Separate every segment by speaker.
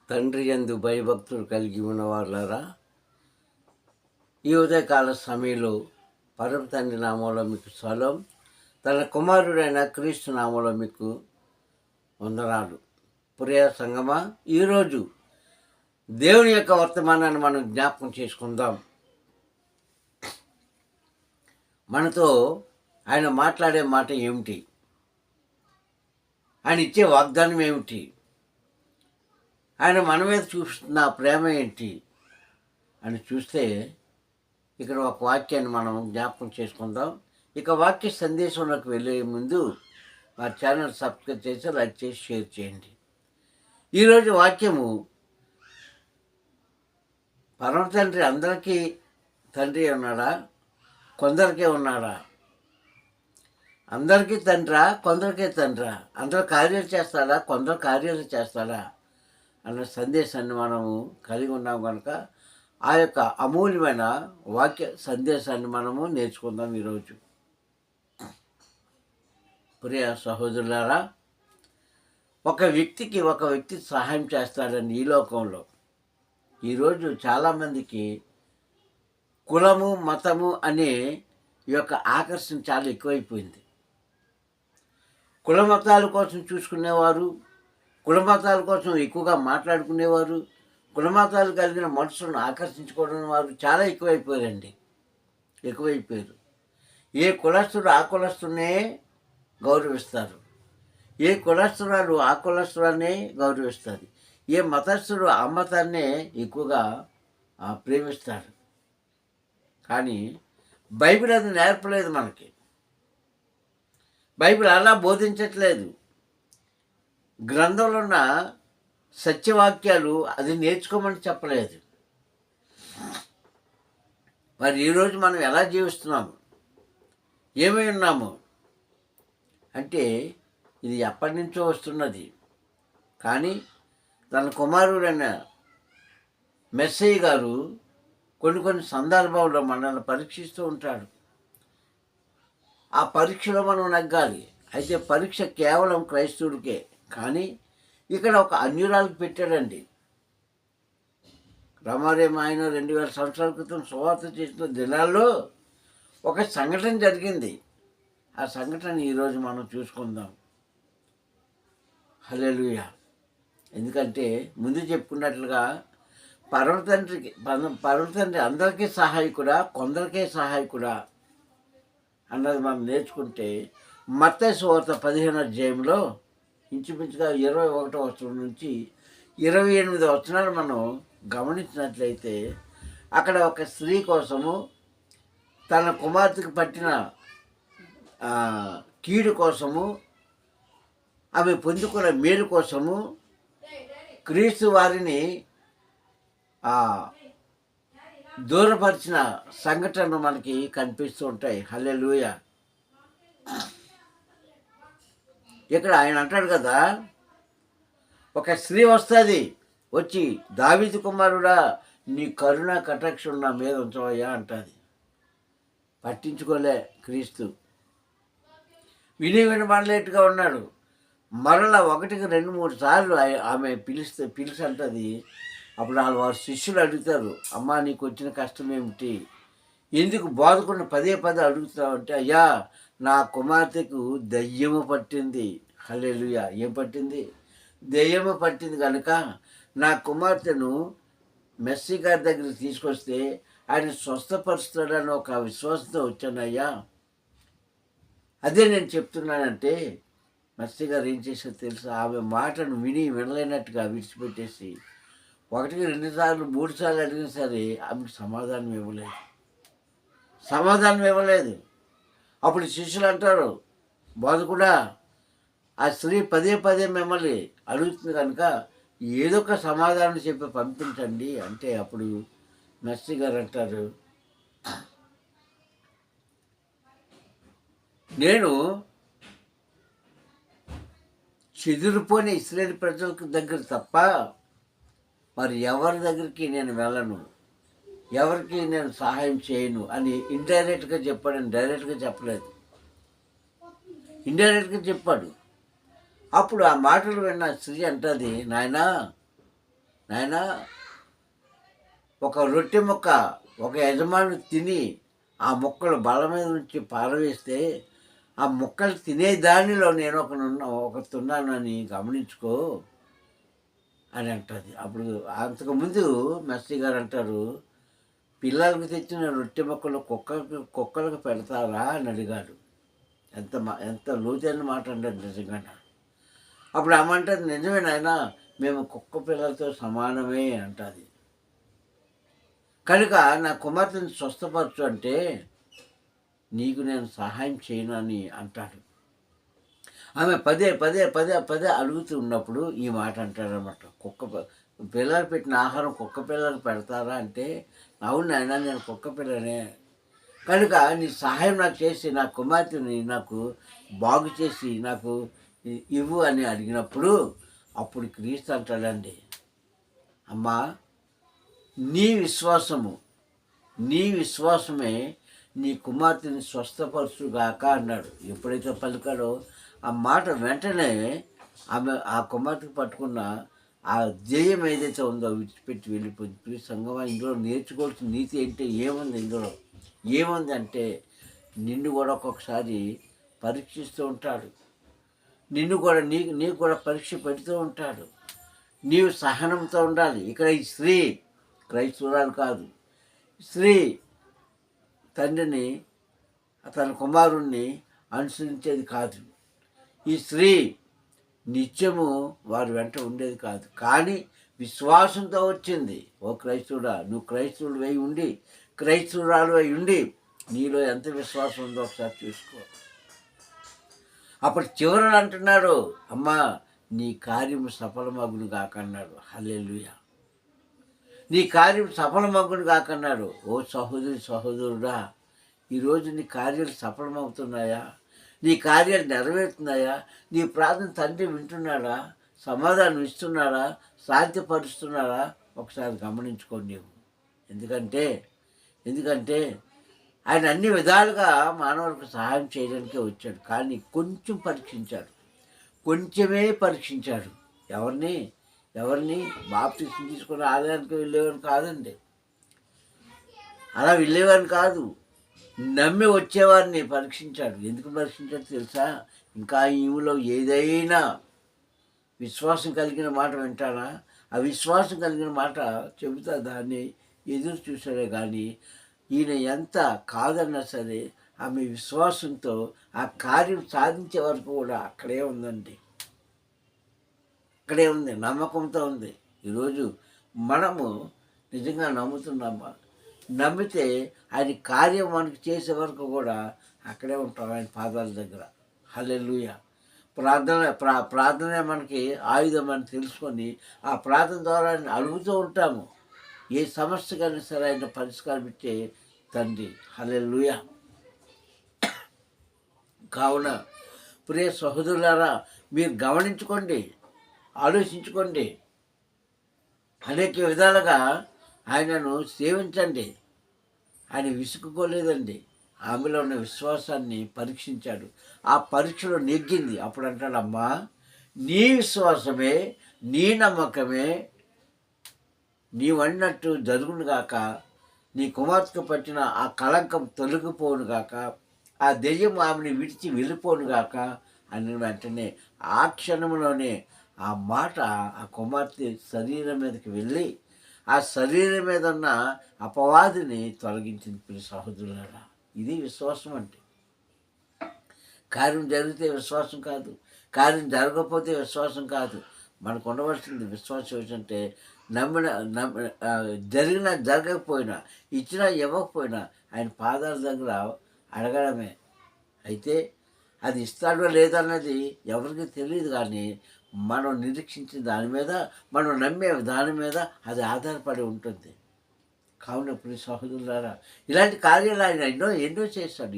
Speaker 1: తండ్రి యందు భయభక్తులు కలిగి ఉన్నవారులారా, ఈ ఉదయకాల సమయంలో పరమ తండ్రి నామంలో మీకు సలాం, తన కుమారుడైన క్రీస్తు నామంలో మీకు వందనాలు. ప్రియ సంగమా, ఈరోజు దేవుని యొక్క వర్తమానాన్ని మనం జ్ఞాపకం చేసుకుందాం. మనతో ఆయన మాట్లాడే మాట ఏమిటి? ఆయన ఇచ్చే వాగ్దానం ఏమిటి? ఆయన మన మీద చూస్తున్న ప్రేమ ఏంటి అని చూస్తే ఇక్కడ ఒక వాక్యాన్ని మనం జ్ఞాపకం చేసుకుందాం. ఇక వాక్య సందేశంలోకి వెళ్ళే ముందు మా ఛానల్ సబ్స్క్రైబ్ చేసి లైక్ చేసి షేర్ చేయండి. ఈరోజు వాక్యము, పరమ తండ్రి అందరికీ తండ్రి ఉన్నాడా, కొందరికే ఉన్నాడా? అందరికీ తండ్రా, కొందరికే తండ్రా? అందరూ కార్యాలు చేస్తాడా, కొందరు కార్యాలు చేస్తాడా అన్న సందేశాన్ని మనము కలిగి ఉన్నాం కనుక ఆ యొక్క అమూల్యమైన వాక్య సందేశాన్ని మనము నేర్చుకుందాం ఈరోజు. ప్రియ సహోదరులారా, ఒక వ్యక్తి సహాయం చేస్తాడని ఈ లోకంలో ఈరోజు చాలామందికి కులము మతము అనే ఈ యొక్క ఆకర్షణ చాలా ఎక్కువైపోయింది. కుల మతాల కోసం చూసుకునేవారు, కుల మతాల కోసం ఎక్కువగా మాట్లాడుకునేవారు, కుల మతాలు కలిగిన మనుషులను ఆకర్షించుకోవడం వారు చాలా ఎక్కువైపోయారు. ఏ కులస్తుడు ఆ కులస్తునే గౌరవిస్తారు, ఏ కులస్తురాలు ఆ కులస్తురాన్నే గౌరవిస్తారు, ఏ మతస్థుడు ఆ మతాన్నే ఎక్కువగా ప్రేమిస్తారు. కానీ బైబిల్ అది నేర్పలేదు మనకి. బైబిల్ అలా బోధించట్లేదు. గ్రంథంలో ఉన్న సత్యవాక్యాలు అది నేర్చుకోమని చెప్పలేదు. మరి ఈరోజు మనం ఎలా జీవిస్తున్నాము, ఏమై ఉన్నాము అంటే ఇది ఎప్పటి నుంచో వస్తున్నది. కానీ తన కుమారుడైన మెస్సయ్య గారు కొన్ని సందర్భాల్లో మనల్ని పరీక్షిస్తూ ఉంటాడు. ఆ పరీక్షలో మనం నగ్గాలి. అయితే పరీక్ష కేవలం క్రైస్తవుడికే, కానీ ఇక్కడ ఒక అన్యురాలకు పెట్టాడండి. రమారేమ ఆయన 2000 సంవత్సరాల క్రితం సువార్త చేసిన దినాల్లో ఒక సంఘటన జరిగింది. ఆ సంఘటన ఈరోజు మనం చూసుకుందాం. హల్లెలూయా. ఎందుకంటే ముందు చెప్పుకున్నట్లుగా పరమ తండ్రి అందరికీ సహాయకుడా, కొందరికే సహాయకుడా అన్నది మనం నేర్చుకుంటే మత్తయి సువార్త 15వ అధ్యాయంలో ఇంచుమించుగా 21వ వచనం నుంచి 28 వచనాలు మనం గమనించినట్లయితే అక్కడ ఒక స్త్రీ కోసము, తన కుమార్తెకు పట్టిన కీడు కోసము, ఆమె పొందుకున్న మేలు కోసము క్రీస్తు వారిని దూరపరిచిన సంఘటనలు మనకి కనిపిస్తూ ఉంటాయి. హల్లెలూయా. ఇక్కడ ఆయన అంటాడు కదా, ఒక స్త్రీ వస్తుంది, వచ్చి దావీదు కుమారుడా నీ కరుణ కటాక్షం నా మీద ఉంచవయ్యా అంటుంది. పట్టించుకోలే క్రీస్తు. వినబడలేట్టుగా ఉన్నాడు. మరలా 1కి 2-3 సార్లు ఆమె పిలిచి అంటుంది. అప్పుడు వారి శిష్యులు అడుగుతారు, అమ్మా నీకు వచ్చిన కష్టం ఏమిటి, ఎందుకు బోధకుడిని పదే అడుగుతావు అంటే, అయ్యా నా కుమార్తెకు దయ్యము పట్టింది. హల్లెలూయా. ఏం పట్టింది? దయ్యము పట్టింది కనుక నా కుమార్తెను మెస్సీ గారి దగ్గరికి తీసుకొస్తే ఆయన స్వస్థపరుస్తాడని ఒక విశ్వాసంతో వచ్చానయ్యా. అదే నేను చెప్తున్నానంటే మెస్సీ గారు ఏం చేశారో తెలుసా? ఆమె మాటను వినలేనట్టుగా విడిచిపెట్టేసి 1కి 2 సార్లు 3 సార్లు అడిగిన సరే ఆమెకు సమాధానం ఇవ్వలేదు. అప్పుడు శిష్యులు అంటారు, బోధకుడా ఆ స్త్రీ పదే మిమ్మల్ని అడుగుతుంది కనుక ఏదో ఒక సమాధానం చెప్పి పంపించండి అంటే అప్పుడు మెస్సీ గారు అంటారు, నేను చెదిరిపోయిన ఇశ్రాయేలు ప్రజలకు దగ్గర తప్ప మరి ఎవరి దగ్గరికి నేను వెళ్ళను, ఎవరికి నేను సహాయం చేయను అని ఇండైరెక్ట్గా చెప్పాడని డైరెక్ట్గా చెప్పలేదు. ఇండైరెక్ట్గా చెప్పాడు. అప్పుడు ఆ మాటలు విన్న స్త్రీ అంటుంది, నాయనా నాయనా, ఒక రొట్టె ముక్క ఒక యజమాని తిని ఆ ముక్కలు బల్ల మీద నుంచి పారవేస్తే ఆ ముక్కలు తినే దానిలో నేను ఒకతున్నానని గమనించుకో అని అంటుంది. అప్పుడు అంతకుముందు మెస్సీ గారు అంటారు, పిల్లలకు తెచ్చిన రొట్టె ముక్కలు కుక్కలకు పెడతారా అని అడిగాడు. ఎంత లోతైన మాట అంటారు నిజంగా. అప్పుడు ఏమంటుంది, నిజమే నాయనా, మేము కుక్క పిల్లలతో సమానమే అంటుంది. కనుక నా కుమార్తెను స్వస్థపరచు అంటే నీకు నేను సహాయం చేయను అని అంటాడు. ఆమె పదే పదే పదే పదే అడుగుతూ ఉన్నప్పుడు ఈ మాట అంటాడనమాట. పిల్లలు పెట్టిన ఆహారం కుక్క పిల్లలకు పెడతారా అంటే, అవును నాయనా, నేను కుక్క పిల్లనే, కనుక నీ సహాయం నాకు చేసి నా కుమార్తెని నాకు బాగు చేసి నాకు ఇవ్వు అని అడిగినప్పుడు అప్పుడు క్రీస్తు అంటాడండి, అమ్మా, నీ విశ్వాసమే నీ కుమార్తెని స్వస్థపరచుగాక అన్నాడు. ఎప్పుడైతే పలికాడో ఆ మాట వెంటనే ఆమె ఆ కుమార్తెకు పట్టుకున్న ఆ ధ్యేయం ఏదైతే ఉందో విడిచిపెట్టి వెళ్ళిపోయింది. సంగమా, ఇందులో నేర్చుకోవాల్సిన నీతి ఏంటి ఏముంది, ఇందులో ఏముంది అంటే నిన్ను కూడా ఒక్కొక్కసారి పరీక్షిస్తూ ఉంటాడు. నిన్ను కూడా నీకు కూడా పరీక్ష పెడుతూ ఉంటాడు. నీవు సహనంతో ఉండాలి. ఇక్కడ ఈ స్త్రీ క్రైస్తవురాలు కాదు. స్త్రీ తండ్రిని తన కుమారుణ్ణి అనుసరించేది కాదు. ఈ స్త్రీ నిత్యము వారి వెంట ఉండేది కాదు. కానీ విశ్వాసంతో వచ్చింది. ఓ క్రైస్తవుడా, నువ్వు క్రైస్తవుడు అయి ఉండి క్రైస్తవురాలు అయి ఉండి నీలో ఎంత విశ్వాసం ఉందో ఒకసారి చూసుకో. అప్పుడు చివరని అంటున్నాడు, అమ్మా, నీ కార్యము సఫలమగును కాకన్నాడు. హల్లెలూయా. నీ కార్యం సఫలమగును కాకన్నాడు. ఓ సహోదరుడా, ఈరోజు నీ కార్యాలు సఫలమవుతున్నాయా? నీ కార్యాలు నెరవేరుతున్నాయా? నీ ప్రార్థన తండ్రి వింటున్నాడా? సమాధానం ఇస్తున్నాడా? శాంతిపరుస్తున్నాడా? ఒకసారి గమనించుకోండి నీవు. ఎందుకంటే ఆయన అన్ని విధాలుగా మానవులకు సహాయం చేయడానికే వచ్చాడు. కానీ కొంచెమే పరీక్షించాడు. ఎవరిని బాప్తిసం తీసుకుని ఆలయానికి వెళ్ళేవారు కాదండి. అలా వెళ్ళేవారిని కాదు, నమ్మి వచ్చేవారిని పరీక్షించాడు. ఎందుకు పరీక్షించాడు తెలుసా? ఇంకా ఈమెలో ఏదైనా విశ్వాసం కలిగిన మాట వింటాడా? ఆ విశ్వాసం కలిగిన మాట చెబుతా దాన్ని ఎదురు చూసాడే. కానీ ఈయన ఎంత కాదన్నా సరే ఆమె విశ్వాసంతో ఆ కార్యం సాధించే వరకు కూడా అక్కడే ఉందండి. అక్కడే ఉంది, నమ్మకంతో ఉంది. ఈరోజు మనము నిజంగా నమ్ముతున్నామా? నమ్మితే ఆయన కార్యం మనకి చేసే వరకు కూడా అక్కడే ఉంటాం ఆయన పాదాల దగ్గర. హల్లెలూయా. ప్రార్థనే మనకి ఆయుధం అని తెలుసుకొని ఆ ప్రార్థన ద్వారా అడుగుతూ ఉంటాము. ఏ సమస్యకైనా సరే ఆయన పరిష్కారం ఇచ్చే తండ్రి. హల్లెలూయా. కావున ప్రియ సహోదరులారా, మీరు గమనించుకోండి, ఆలోచించుకోండి. అనేక విధాలుగా ఆయనను సేవించండి. ఆయన విసుగుకోలేదండి. ఆమెలో ఉన్న విశ్వాసాన్ని పరీక్షించాడు. ఆ పరీక్షలో నెగ్గింది. అప్పుడు అంటాడు, అమ్మా, నీ విశ్వాసమే, నీ నమ్మకమే నీవన్నట్టు జరుగును గాక, నీ కుమార్తెకు పట్టిన ఆ కళంకం తొలగిపోను గాక, ఆ దెయ్యం ఆమెను విడిచి వెళ్ళిపోను గాక అని వెంటనే ఆ క్షణంలోనే ఆ మాట ఆ కుమార్తె శరీరం మీదకి వెళ్ళి ఆ శరీరం మీద ఉన్న అపవాదిని తొలగించింది. ప్రియ సహోదరులారా, ఇది విశ్వాసం అంటే. కార్యం జరిగితే విశ్వాసం కాదు, కార్యం జరగకపోతే విశ్వాసం కాదు. మనకు ఉండవలసింది విశ్వాసం ఏంటంటే జరిగినా జరగకపోయినా, ఇచ్చినా ఇవ్వకపోయినా ఆయన పాదాల దగ్గర అడగడమే. అయితే అది ఇస్తాడో లేదన్నది ఎవరికి తెలియదు. కానీ మనం నిరీక్షించిన దాని మీద, మనం నమ్మే దాని మీద అది ఆధారపడి ఉంటుంది. కావున ప్రియ సహోదరులారా, ఇలాంటి కార్యాలు ఆయన ఎన్నో చేశాడు,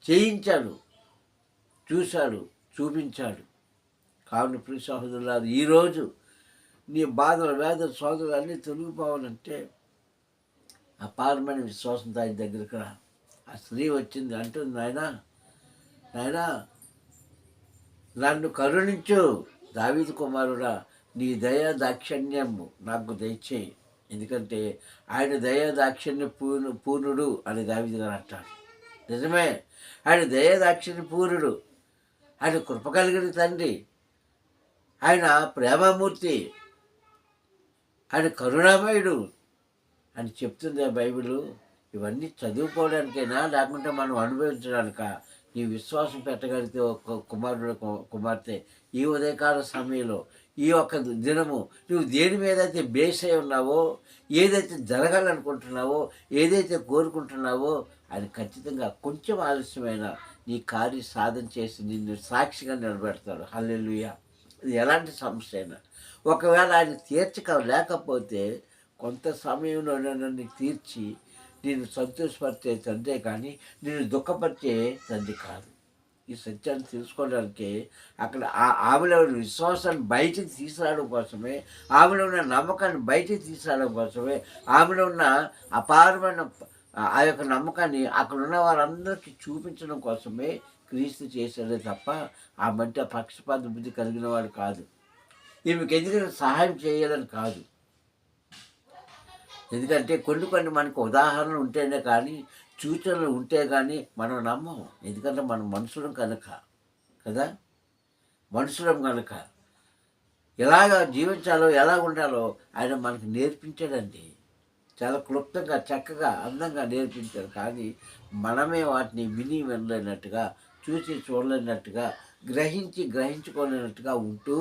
Speaker 1: చేయించాడు, చూశాడు, చూపించాడు. కావున ప్రియ సహోదరులారా, ఈరోజు నీ బాధలు, వేదన, సోదరులు అన్నీ తొలగిపోవాలంటే అపారమైన విశ్వాసంతో ఆయన దగ్గరికి రా. ఆ స్త్రీ వచ్చింది, అంటుంది, నాయనా నన్ను కరుణించు, దావీదు కుమారుడా, నీ దయా దాక్షిణ్యము నాకు దయచేయి. ఎందుకంటే ఆయన దయా దాక్షిణ్య పూర్ణుడు అని దావీదు గారు అంటాడు. నిజమే, ఆయన దయా దాక్షిణ్య పూర్ణుడు, ఆయన కృప కలిగిన తండ్రి, ఆయన ప్రేమమూర్తి, ఆయన కరుణామయుడు అని చెప్తుంది ఆ బైబిల్. ఇవన్నీ చదువుకోవడానికైనా లేకుంటే మనం అనుభవించడానిక? నీ విశ్వాసం పెట్టగలిగితే ఒక కుమారుడు కుమార్తె ఈ ఉదయకాల సమయంలో ఈ ఒక్క దినము నువ్వు దేని మీద అయితే బేస్ అయి ఉన్నావో, ఏదైతే జరగాలనుకుంటున్నావో, ఏదైతే కోరుకుంటున్నావో అది ఖచ్చితంగా కొంచెం ఆలస్యమైన నీ కార్య సాధన చేసి నిన్ను సాక్షిగా నిలబెడతాడు. హల్లెలూయా. ఇది ఎలాంటి సమస్య అయినా ఒకవేళ ఆయన తీర్చక లేకపోతే కొంత సమయంలో నన్ను తీర్చి నేను సంతోషపరిచే తండ్రే కానీ నేను దుఃఖపరిచే తండ్రి కాదు. ఈ సత్యాన్ని తెలుసుకోవడానికి అక్కడ ఆమెలో ఉన్న విశ్వాసాన్ని బయటికి తీసుకురావడం కోసమే, ఆమెలో ఉన్న నమ్మకాన్ని బయటికి తీసుకురావడం కోసమే, ఆమెలో ఉన్న అపారమైన ఆ యొక్క నమ్మకాన్ని అక్కడ ఉన్న వారందరికీ చూపించడం కోసమే క్రీస్తు చేశాడే తప్ప ఆ మధ్య పక్షపాత బుద్ధి కలిగిన వాడు కాదు. ఈమెకి ఎందుకంటే సహాయం చేయాలని కాదు. ఎందుకంటే కొన్ని మనకు ఉదాహరణలు ఉంటేనే కానీ, సూచనలు ఉంటే కానీ మనం నమ్మం. ఎందుకంటే మనం మనుషులం కనుక కదా, మనుషులం కనుక ఎలాగ జీవించాలో ఎలా ఉండాలో ఆయన మనకు నేర్పించాడండి. చాలా క్లుప్తంగా చక్కగా అందంగా నేర్పించాడు. కానీ మనమే వాటిని విని వినలేనట్టుగా, చూసి చూడలేనట్టుగా, గ్రహించుకోలేనట్టుగా ఉంటూ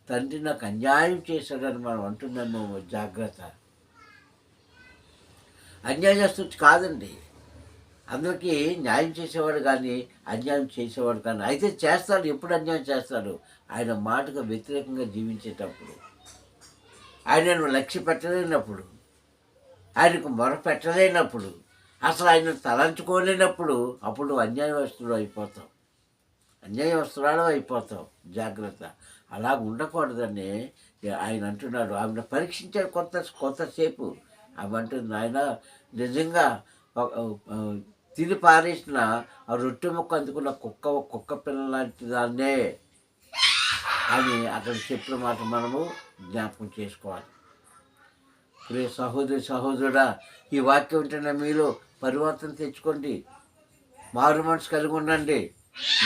Speaker 1: తండ్రి నాకు అన్యాయం చేశాడని మనం అంటున్నాము. జాగ్రత్త. అన్యాయస్తుడు కాదండి, అందరికీ న్యాయం చేసేవాడు కానీ అన్యాయం చేసేవాడు కానీ. అయితే చేస్తాడు. ఎప్పుడు అన్యాయం చేస్తాడు? ఆయన మాటకు వ్యతిరేకంగా జీవించేటప్పుడు, ఆయనను లక్ష్య పెట్టలేనప్పుడు, ఆయనకు మొర పెట్టలేనప్పుడు, అసలు ఆయన తలంచుకోలేనప్పుడు అప్పుడు అన్యాయస్తుడు అయిపోతాం, అన్యాయస్తురాలు అయిపోతాం. జాగ్రత్త. అలా ఉండకూడదని ఆయన అంటున్నాడు. ఆమెను పరీక్షించాడు కొంతసేపు. ఆమె అంటుంది, ఆయన నిజంగా తిని పారేసిన ఆ రొట్టె ముక్క అందుకున్న కుక్క పిల్ల లాంటి దాన్నే అని అక్కడ చెప్పిన మాట మనము జ్ఞాపకం చేసుకోవాలి. ప్రియ సహోదరుడా, ఈ వాక్యం ఉంటున్న మీలో పరివర్తన తెచ్చుకోండి, మారు మనసు కలిగి ఉండండి,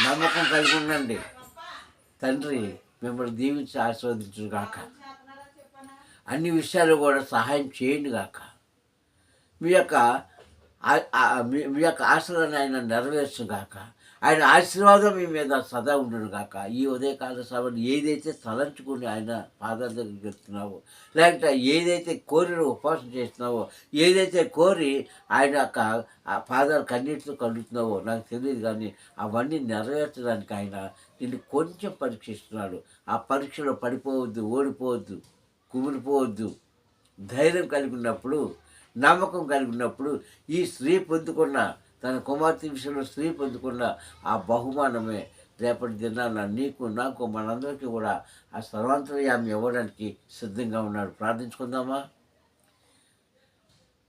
Speaker 1: నమ్మకం కలిగి ఉండండి. తండ్రి మిమ్మల్ని దీవించి ఆశీర్వదించును గాక. అన్ని విషయాలు కూడా సహాయం చేయండి గాక. మీ యొక్క ఆశలను ఆయన నెరవేర్చును గాక. ఆయన ఆశీర్వాదం మీ మీద సదా ఉండును గాక. ఈ ఉదయకాల సమయంలో ఏదైతే తలంచుకుని ఆయన పాదాల దగ్గరికి వెళ్తున్నావో, లేకపోతే ఏదైతే కోరి ఉపవాసం చేస్తున్నావో, ఏదైతే కోరి ఆయన యొక్క పాదాలు కన్నీటితో కలుగుతున్నావో నాకు తెలియదు, కానీ అవన్నీ నెరవేర్చడానికి ఆయన నిన్ను కొంచెం పరీక్షిస్తున్నాడు. ఆ పరీక్షలో పడిపోవద్దు, ఓడిపోవద్దు, కుమిలిపోవద్దు. ధైర్యం కలిగి ఉన్నప్పుడు, నమ్మకం కలిగి ఉన్నప్పుడు ఈ స్త్రీ పొందుకున్న, తన కుమార్తె విషయంలో స్త్రీ పొందుకున్న ఆ బహుమానమే రేపటి దినాన నీకు నాకు మనందరికీ కూడా ఆ సర్వాంతర్యామి ఇవ్వడానికి సిద్ధంగా ఉన్నాడు. ప్రార్థించుకుందామా?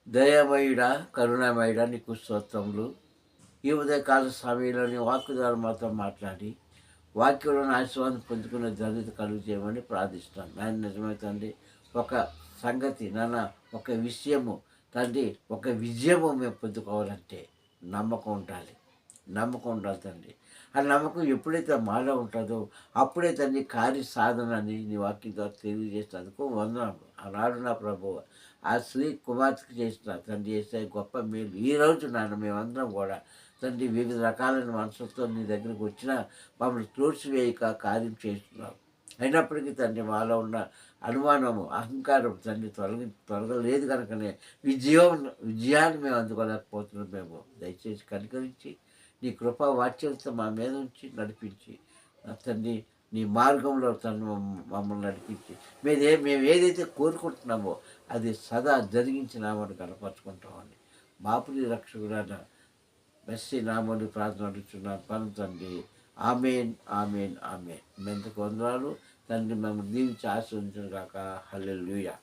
Speaker 1: దయామయుడా, కరుణామయుడా, నీకు స్తోత్రములు. ఈ ఉదయకాల సమయంలోని వాక్కు ద్వారా మాతో మాట్లాడి వాక్యంలోని ఆశీర్వాదం పొందుకునే ధన్యత కలుగు చేయమని ప్రార్థిస్తాను. ఆయన నిజమవుతుంది. ఒక సంగతి నాన్న, ఒక విషయము తండ్రి, ఒక విజయము మేము పొందుకోవాలంటే నమ్మకం ఉండాలి, నమ్మకం ఉండాలి తండ్రి. ఆ నమ్మకం ఎప్పుడైతే మాలో ఉంటుందో అప్పుడే తండ్రి కార్య సాధనని నీ వాక్యం ద్వారా తెలియజేసినందుకు వందనాలు. ఆనాడు నా ప్రభువు ఆ స్త్రీ కుమార్తెకి చేసిన తండ్రి చేసే గొప్ప మేలు ఈరోజు నాన్న మేమందరం కూడా తండ్రి వివిధ రకాలైన మనసులతో నీ దగ్గరికి వచ్చిన మమ్మల్ని త్రోసివేయక కార్యం చేస్తున్నావు. అయినప్పటికీ తండ్రి మాలో ఉన్న అనుమానము, అహంకారం తండ్రి తొలగలేదు కనుకనే విజయాన్ని మేము అందుకోలేకపోతున్నాం. మేము దయచేసి కనికరించి నీ కృపా వాక్యాలతో మా మీద ఉంచి నడిపించి తండ్రి నీ మార్గంలో తను మమ్మల్ని నడిపించి మేము ఏదైతే కోరుకుంటున్నామో అది సదా జరిగించినామని కనపరుచుకుంటామని మాపుని రక్షకుడైన మెస్సీ నామని ప్రార్థన అడుగుతున్నాను పను తండ్రి. Amen, amen, amen. మెంతకు వందనాలు తండ్రి. మేము దీవించి ఆశీర్వదించును గాక. హల్లెలూయా.